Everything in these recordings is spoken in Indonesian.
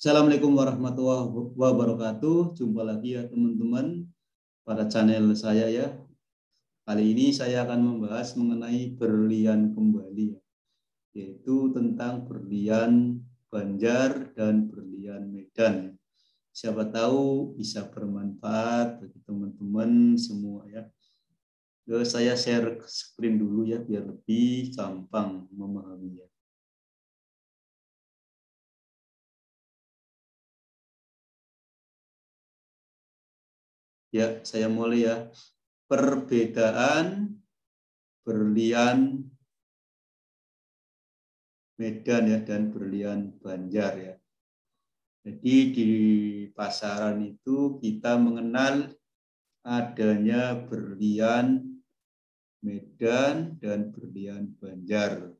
Assalamualaikum warahmatullahi wabarakatuh. Jumpa lagi ya teman-teman pada channel saya ya. Kali ini saya akan membahas mengenai berlian kembali, yaitu tentang berlian Banjar dan berlian Medan. Siapa tahu bisa bermanfaat bagi teman-teman semua ya. Saya share screen dulu ya biar lebih gampang memahaminya. Ya, saya mulai ya. Perbedaan berlian Medan ya dan berlian Banjar ya. Jadi di pasaran itu kita mengenal adanya berlian Medan dan berlian Banjar.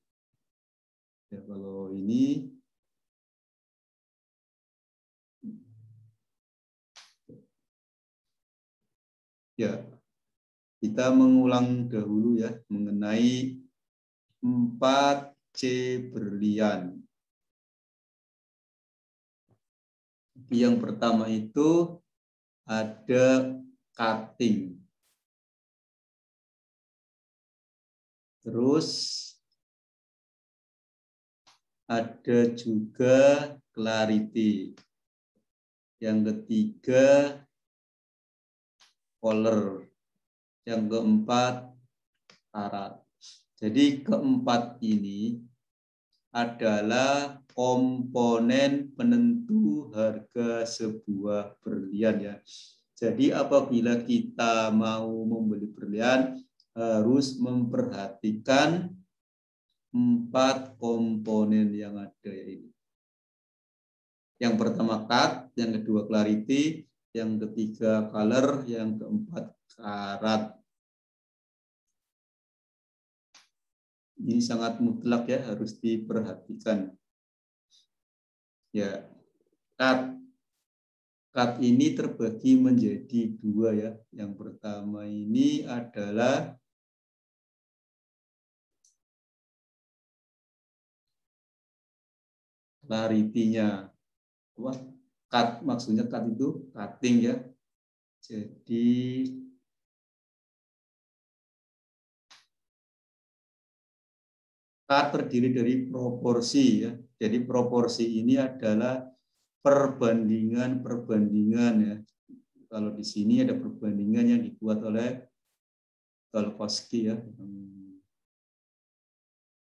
Ya, kalau ini ya kita mengulang dahulu ya mengenai 4C berlian. Yang pertama itu ada cutting. Terus ada juga clarity. Yang ketiga color. Yang keempat karat. Jadi keempat ini adalah komponen penentu harga sebuah berlian ya. Jadi apabila kita mau membeli berlian harus memperhatikan 4 komponen yang ada ini. Yang pertama cut, yang kedua clarity, yang ketiga color, yang keempat karat. Ini sangat mutlak ya, harus diperhatikan. Ya, cut ini terbagi menjadi 2 ya. Yang pertama ini adalah clarity-nya. Cut maksudnya cut itu cutting ya. Jadi cut terdiri dari proporsi ya. Jadi proporsi ini adalah perbandingan ya. Kalau di sini ada perbandingan yang dibuat oleh Tolkowski ya,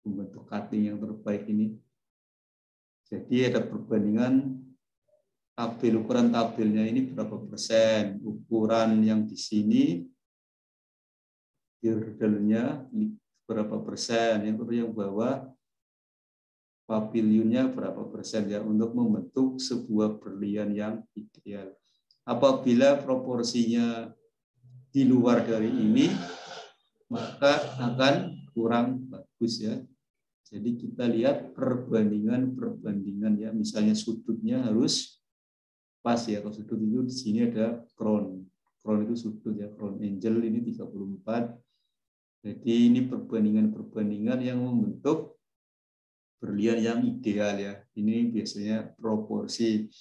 membentuk cutting yang terbaik ini. Jadi ada perbandingan ukuran tabelnya ini berapa persen, ukuran yang di sini girdle-nya berapa persen, yang bawah pavilionnya berapa persen ya, untuk membentuk sebuah berlian yang ideal. Apabila proporsinya di luar dari ini, maka akan kurang bagus ya. Jadi kita lihat perbandingan ya, misalnya sudutnya harus pas ya. Kalau sudut itu di sini ada crown itu sudut ya, crown angel ini 34. Jadi ini perbandingan yang membentuk berlian yang ideal ya. Ini biasanya proporsi.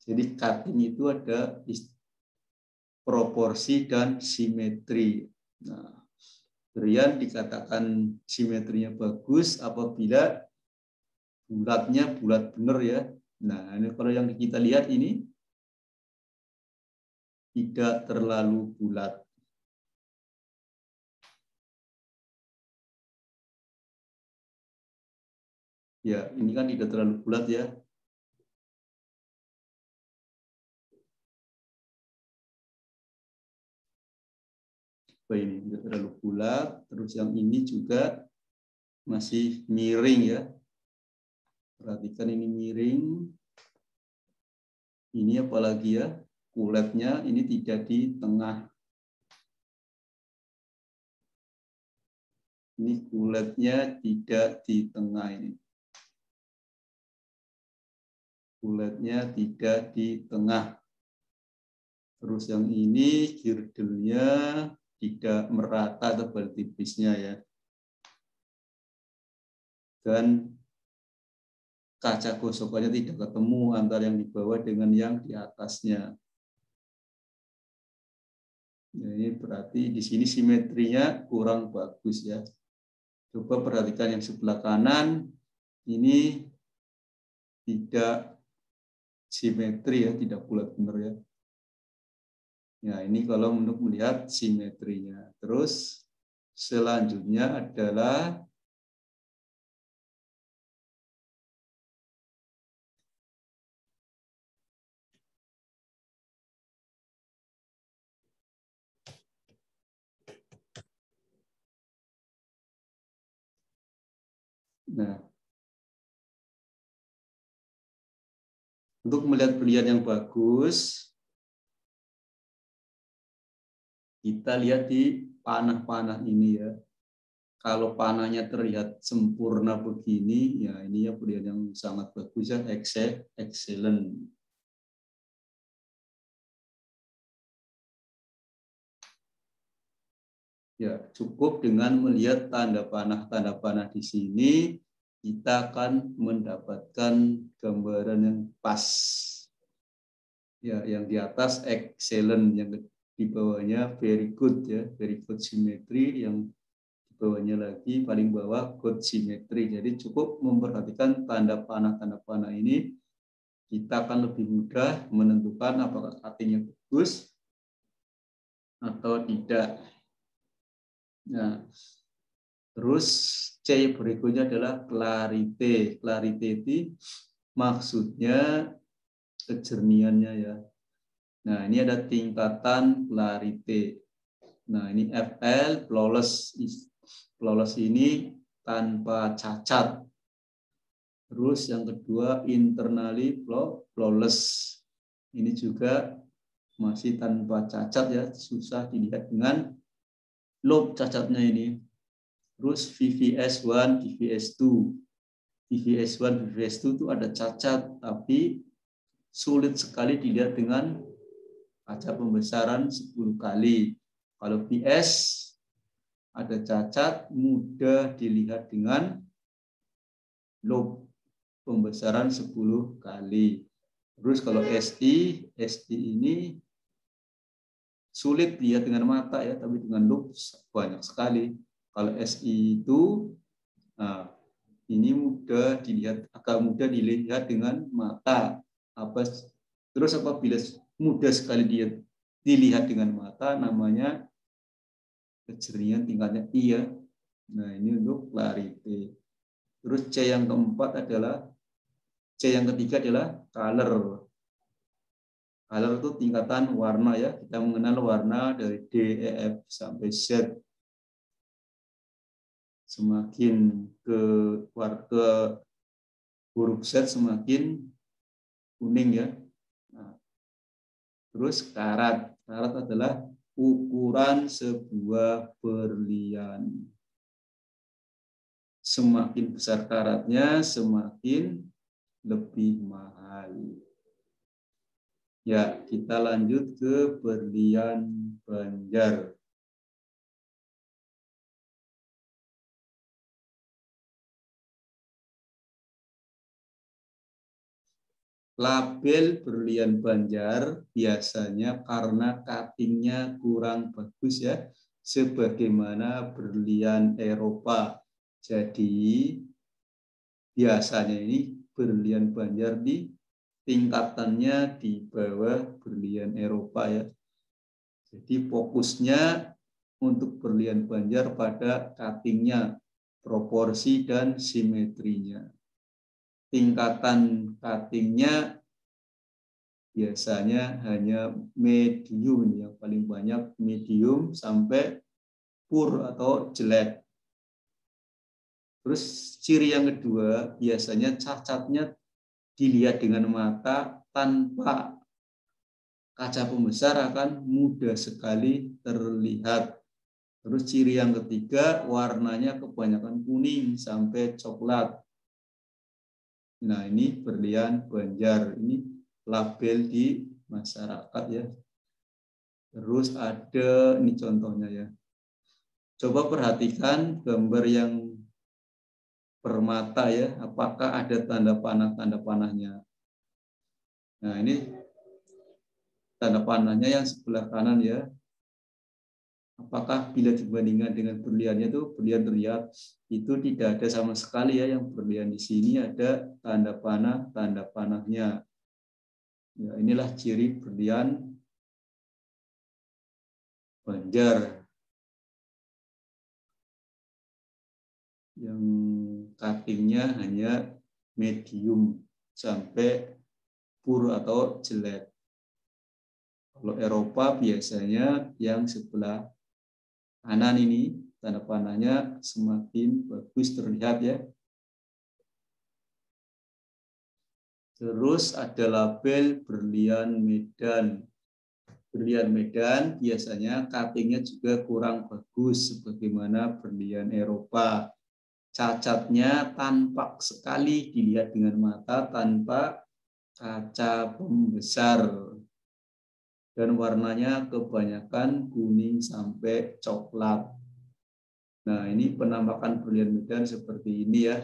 Jadi cutting itu ada proporsi dan simetri. Nah, berlian dikatakan simetrinya bagus apabila bulatnya bulat benar ya. Nah, ini kalau yang kita lihat ini tidak terlalu bulat. Ya, ini kan tidak terlalu bulat ya. Ini tidak terlalu bulat. Terus yang ini juga masih miring ya. Perhatikan ini miring. Ini apalagi ya, kuletnya ini tidak di tengah. Ini kuletnya tidak di tengah ini. Kuletnya tidak di tengah. Terus yang ini girdle-nya tidak merata tebal tipisnya ya. Dan kaca gosokannya tidak ketemu antara yang di bawah dengan yang di atasnya. Nah, ini berarti di sini simetrinya kurang bagus ya. Coba perhatikan yang sebelah kanan, ini tidak simetri ya, tidak bulat benar ya. Ya, ini kalau untuk melihat simetrinya. Terus selanjutnya adalah untuk melihat berlian yang bagus, kita lihat di panah-panah ini ya. Kalau panahnya terlihat sempurna begini, ya ini ya berlian yang sangat bagus ya, excellent. Ya, cukup dengan melihat tanda panah di sini, kita akan mendapatkan gambaran yang pas. Ya, yang di atas excellent, yang di bawahnya very good ya, very good symmetry, yang di bawahnya lagi paling bawah good symmetry. Jadi cukup memperhatikan tanda panah ini, kita akan lebih mudah menentukan apakah cuttingnya bagus atau tidak. Nah, terus C berikutnya adalah clarity. Clarity itu maksudnya kejernihannya ya. Nah, ini ada tingkatan clarity. Nah, ini FL, flawless. Flawless ini tanpa cacat. Terus yang kedua, internally flawless. Ini juga masih tanpa cacat ya, susah dilihat dengan loop cacatnya ini. Terus VVS1, VVS2. VVS1, VVS2 itu ada cacat, tapi sulit sekali dilihat dengan kaca pembesaran 10 kali. Kalau VS ada cacat, mudah dilihat dengan loop pembesaran 10 kali. Terus kalau SI ini sulit dilihat dengan mata ya, tapi dengan loop banyak sekali. Kalau SI itu, nah, ini agak mudah dilihat dengan mata. Terus apabila mudah sekali dilihat dengan mata, namanya kejernihan tingkatnya I ya. Nah, ini untuk clarity. Terus C yang ketiga adalah color. Color itu tingkatan warna ya. Kita mengenal warna dari D, E, F sampai Z. Semakin ke huruf Z semakin kuning ya. Nah, terus karat. Karat adalah ukuran sebuah berlian. Semakin besar karatnya, semakin lebih mahal. Ya, kita lanjut ke berlian Banjar. Label berlian Banjar biasanya karena cuttingnya kurang bagus ya, sebagaimana berlian Eropa. Jadi biasanya ini berlian Banjar di tingkatannya di bawah berlian Eropa ya. Jadi fokusnya untuk berlian Banjar pada cuttingnya, proporsi dan simetrinya. Tingkatan cuttingnya biasanya hanya medium, yang paling banyak medium sampai poor atau jelek. Terus ciri yang kedua, biasanya cacatnya dilihat dengan mata tanpa kaca pembesar akan mudah sekali terlihat. Terus ciri yang ketiga, warnanya kebanyakan kuning sampai coklat. Nah, ini berlian Banjar, ini label di masyarakat ya. Terus ada, ini contohnya ya. Coba perhatikan gambar yang permata ya, apakah ada tanda panahnya. Nah, ini tanda panahnya yang sebelah kanan ya. Apakah bila dibandingkan dengan berliannya itu berlian terlihat itu tidak ada sama sekali ya, yang berlian di sini ada tanda panahnya. Ya, inilah ciri berlian Banjar yang cuttingnya hanya medium sampai pur atau jelek. Kalau Eropa biasanya yang sebelah kanan ini tanda panahnya semakin bagus terlihat ya. Terus ada label berlian Medan. Berlian Medan biasanya cuttingnya juga kurang bagus sebagaimana berlian Eropa. Cacatnya tampak sekali dilihat dengan mata tanpa kaca pembesar. Dan warnanya kebanyakan kuning sampai coklat. Nah, ini penampakan berlian Medan seperti ini ya.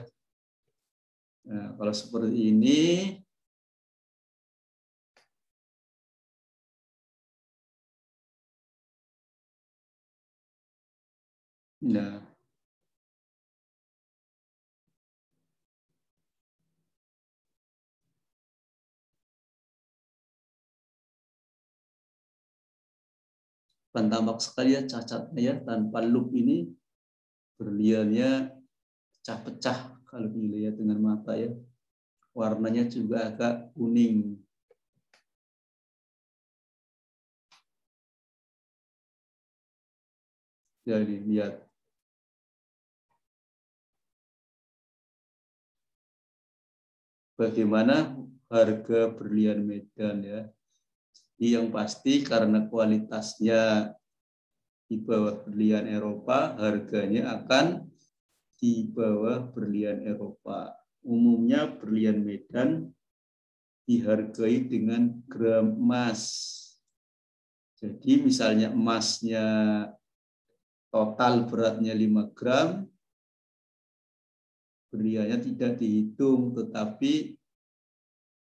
Nah, kalau seperti ini, nah, tampak sekali ya cacatnya ya, tanpa loop ini berliannya pecah-pecah kalau dilihat dengan mata ya. Warnanya juga agak kuning. Jadi lihat. Bagaimana harga berlian Medan ya. Yang pasti karena kualitasnya di bawah berlian Eropa, harganya akan di bawah berlian Eropa. Umumnya berlian Medan dihargai dengan gram emas. Jadi misalnya emasnya total beratnya 5 gram, berliannya tidak dihitung, tetapi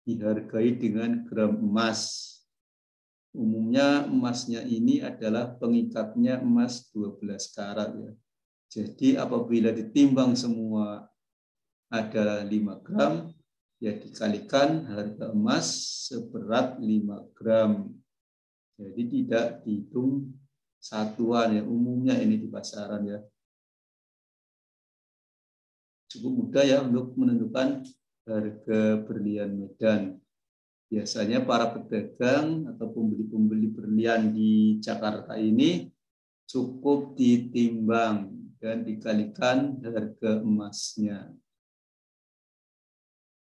dihargai dengan gram emas. Umumnya emasnya ini adalah pengikatnya emas 12 karat ya. Jadi apabila ditimbang semua ada 5 gram, ya dikalikan harga emas seberat 5 gram. Jadi tidak dihitung satuan ya, umumnya ini di pasaran ya. Cukup mudah ya untuk menentukan harga berlian Medan. Biasanya para pedagang atau pembeli-pembeli berlian di Jakarta ini cukup ditimbang dan dikalikan harga emasnya.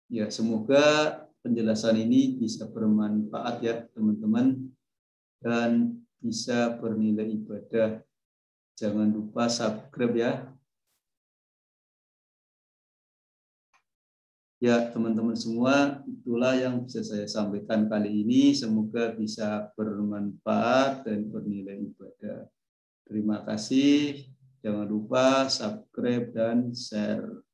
Ya, semoga penjelasan ini bisa bermanfaat ya teman-teman dan bisa bernilai ibadah. Jangan lupa subscribe ya. Ya, teman-teman semua, itulah yang bisa saya sampaikan kali ini. Semoga bisa bermanfaat dan bernilai ibadah. Terima kasih. Jangan lupa subscribe dan share.